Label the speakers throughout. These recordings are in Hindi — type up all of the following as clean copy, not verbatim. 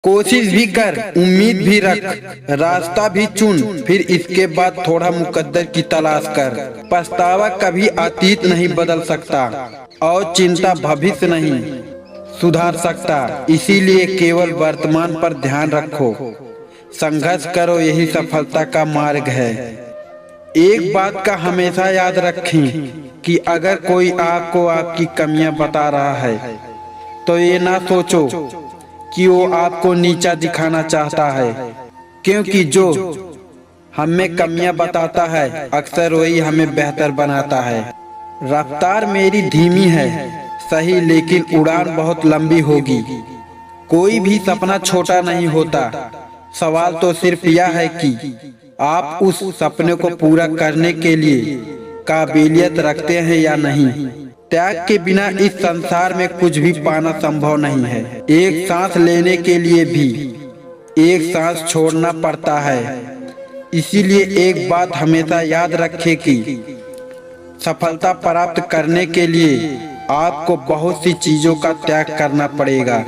Speaker 1: कोशिश भी कर, उम्मीद भी रख, रास्ता भी चुन, फिर इसके बाद थोड़ा मुकद्दर की तलाश कर। पछतावा कभी अतीत नहीं बदल सकता और चिंता भविष्य नहीं सुधार सकता। इसीलिए केवल वर्तमान पर ध्यान रखो, संघर्ष करो, यही सफलता का मार्ग है। एक बात का हमेशा याद रखें कि अगर कोई आपको आपकी कमियां बता रहा है तो ये ना सोचो कि वो आपको नीचा दिखाना चाहता है, क्योंकि जो हमें कमियां बताता है अक्सर वही हमें बेहतर बनाता है। रफ्तार मेरी धीमी है सही, लेकिन उड़ान बहुत लंबी होगी। कोई भी सपना छोटा नहीं होता, सवाल तो सिर्फ यह है कि आप उस सपने को पूरा करने के लिए काबिलियत रखते हैं या नहीं। त्याग के बिना इस संसार में कुछ भी पाना संभव नहीं है। एक सांस लेने के लिए भी एक सांस छोड़ना पड़ता है। इसीलिए एक बात हमेशा याद रखें कि सफलता प्राप्त करने के लिए आपको बहुत सी चीजों का त्याग करना पड़ेगा।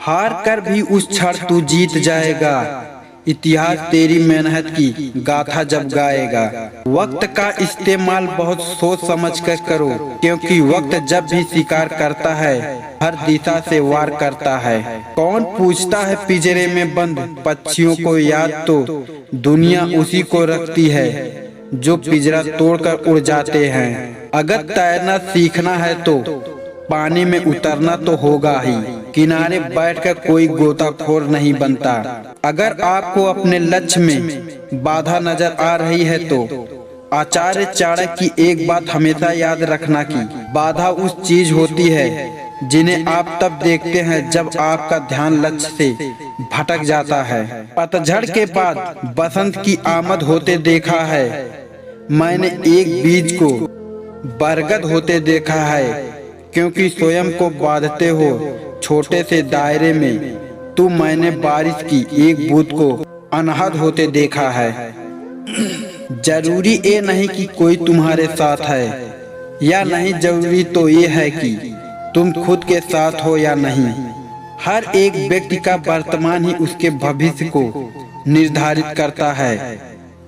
Speaker 1: हार कर भी उस क्षण तू जीत जाएगा। इतिहास तेरी मेहनत की गाथा जब गाएगा। वक्त का इस्तेमाल बहुत सोच समझ कर करो, क्योंकि वक्त जब भी शिकार करता है हर दिशा से वार करता है। कौन पूछता है पिंजरे में बंद पक्षियों को याद, तो दुनिया उसी को रखती है जो पिंजरा तोड़कर उड़ जाते हैं। अगर तैरना सीखना है तो पानी में उतरना तो होगा ही। किनारे बैठकर कोई गोताखोर नहीं बनता। अगर आपको अपने लक्ष्य में बाधा नजर आ रही है तो आचार्य चाणक्य की एक बात हमेशा याद रखना कि बाधा उस चीज होती है जिन्हें आप तब देखते हैं जब आपका ध्यान लक्ष्य से भटक जाता है। पतझड़ के बाद बसंत की आमद होते देखा है। मैंने एक बीज को बरगद होते देखा है, क्योंकि स्वयं को बांधते हो छोटे से दायरे में, तो मैंने बारिश की एक बूंद को अनहद होते देखा है। जरूरी ये नहीं कि कोई तुम्हारे साथ है या नहीं, जरूरी तो ये है कि तुम खुद के साथ हो या नहीं। हर एक व्यक्ति का वर्तमान ही उसके भविष्य को निर्धारित करता है।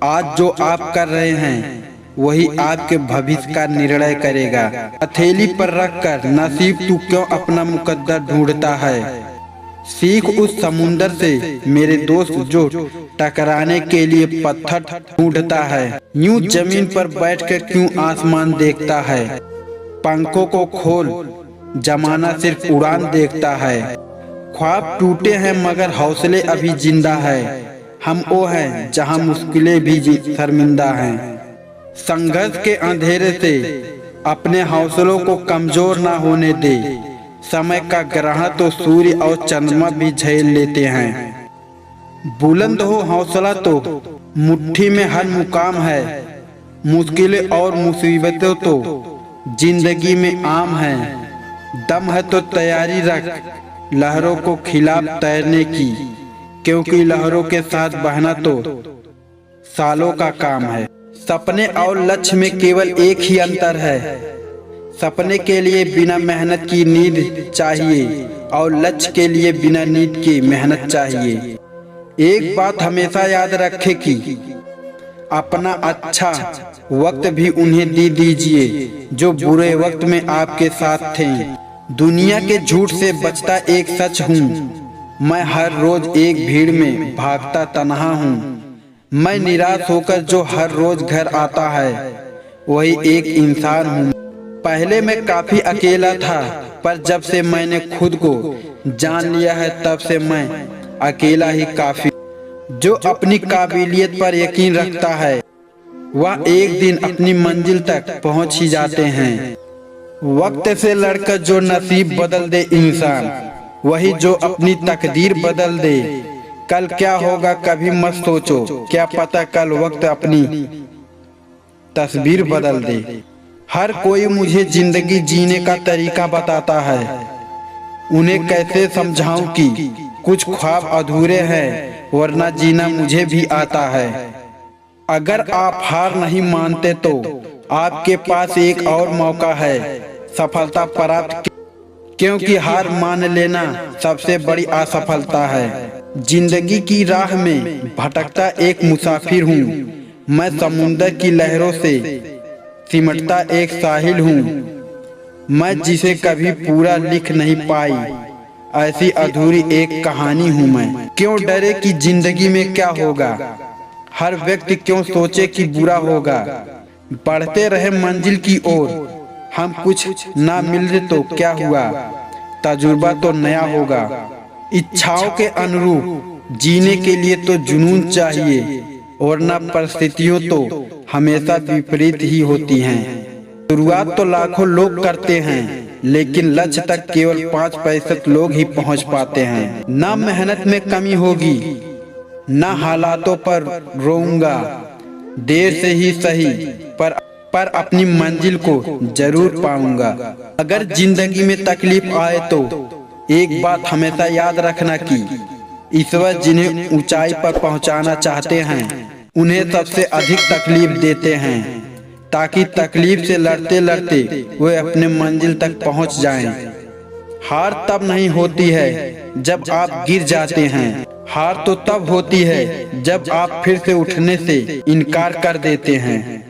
Speaker 1: आज जो आप कर रहे हैं वही आपके भविष्य का निर्णय करेगा। हथेली पर रखकर नसीब तू क्यों अपना मुकद्दर ढूंढता है। सीख उस समुंदर से मेरे दोस्त जो टकराने के लिए पत्थर ढूंढता है। यूं जमीन पर बैठकर क्यों आसमान देखता है। पंखों को खोल, जमाना सिर्फ उड़ान देखता है। ख्वाब टूटे हैं मगर हौसले अभी जिंदा है। हम वो हैं जहां मुश्किलें भी शर्मिंदा हैं। संघर्ष के अंधेरे से अपने हौसलों को कमजोर ना होने दे। समय का ग्रहण तो सूर्य और चंद्रमा भी झेल लेते हैं। बुलंद हो हौसला तो मुट्ठी में हर मुकाम है। मुश्किलें और मुसीबतें तो जिंदगी में आम है। दम है तो तैयारी रख लहरों को खिलाफ तैरने की, क्योंकि लहरों के साथ बहना तो सालों का काम है। सपने और लक्ष्य में केवल एक ही अंतर है। सपने के लिए बिना मेहनत की नींद चाहिए और लक्ष्य के लिए बिना नींद की मेहनत चाहिए। एक बात हमेशा याद रखें कि अपना अच्छा वक्त भी उन्हें दे दीजिए जो बुरे वक्त में आपके साथ थे। दुनिया के झूठ से बचता एक सच हूँ, मैं हर रोज एक भीड़ में भागता तन्हा हूँ। मैं निराश होकर जो हर रोज घर आता है वही एक इंसान हूँ। पहले मैं काफी अकेला था, पर जब से मैंने खुद को जान लिया है तब से मैं अकेला ही काफी। जो अपनी काबिलियत पर यकीन रखता है वह एक दिन अपनी मंजिल तक पहुँच ही जाते हैं। वक्त से लड़कर जो नसीब बदल दे इंसान, वही जो अपनी तकदीर बदल दे। कल क्या होगा कभी मत सोचो, क्या पता कल वक्त अपनी तस्वीर बदल दे। हर कोई मुझे जिंदगी जीने का तरीका बताता है, उन्हें कैसे समझाऊं कि कुछ ख्वाब अधूरे हैं, वरना जीना मुझे भी आता है। अगर आप हार नहीं मानते तो आपके पास एक और मौका है सफलता प्राप्त क्योंकि हार मान लेना सबसे बड़ी असफलता है। जिंदगी की राह में भटकता एक मुसाफिर हूँ, मैं समुंदर की लहरों से सिमटता एक साहिल हूँ, मैं जिसे कभी पूरा लिख नहीं पाई, ऐसी अधूरी एक कहानी हूँ मैं। क्यों डरे कि जिंदगी में क्या होगा, हर व्यक्ति क्यों सोचे कि बुरा होगा। बढ़ते रहे मंजिल की ओर, हम कुछ ना मिले तो क्या हुआ, तजुर्बा तो नया होगा। इच्छाओं के अनुरूप जीने के लिए तो जुनून चाहिए, और ना परिस्थितियों तो हमेशा विपरीत ही होती हैं। शुरुआत तो लाखों लोग करते हैं, लेकिन लक्ष्य तक केवल 5% लोग ही पहुंच पाते हैं। ना मेहनत में कमी होगी, ना हालातों पर रोऊंगा, देर से ही सही पर अपनी मंजिल को जरूर पाऊंगा। अगर जिंदगी में तकलीफ आए तो एक बात हमेशा याद रखना कि ईश्वर जिन्हें ऊंचाई पर पहुंचाना चाहते हैं उन्हें सबसे अधिक तकलीफ देते हैं, ताकि तकलीफ से लड़ते लड़ते वे अपने मंजिल तक पहुंच जाएं। हार तब नहीं होती है जब आप गिर जाते हैं, हार तो तब होती है जब आप फिर से उठने से इनकार कर देते हैं।